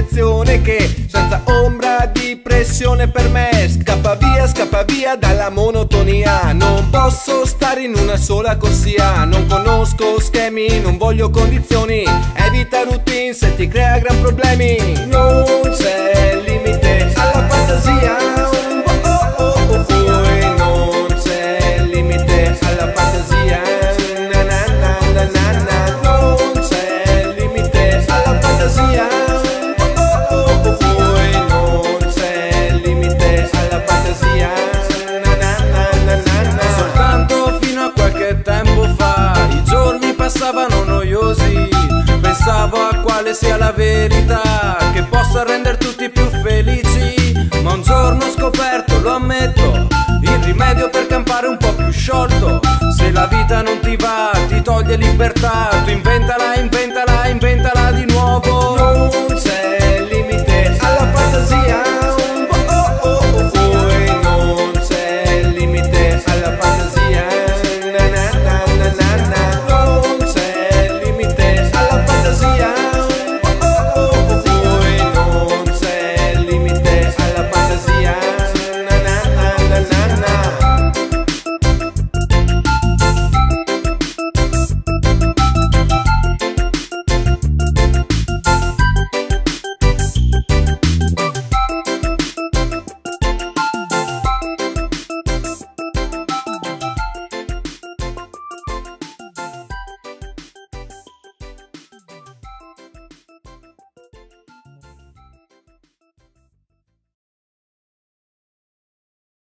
direzione che senza ombra di pressione per me scappa via dalla monotonia. Non posso stare in una sola corsia, non conosco schemi, non voglio condizioni. Evita routine se ti crea gran problemi. Non c'è limite alla fantasia. Non c'è limite alla fantasia. Non c'è limite alla fantasia. Non c'è limite alla fantasia. Soltanto fino a qualche tempo fa i giorni passavano noiosi. Pensavo a quale sia la verità che possa rendere tutti più felici. Ma un giorno ho scoperto, lo ammetto, il rimedio per campare un po' più sciolto. Se la vita non ti va, ti toglie libertà, tu inventala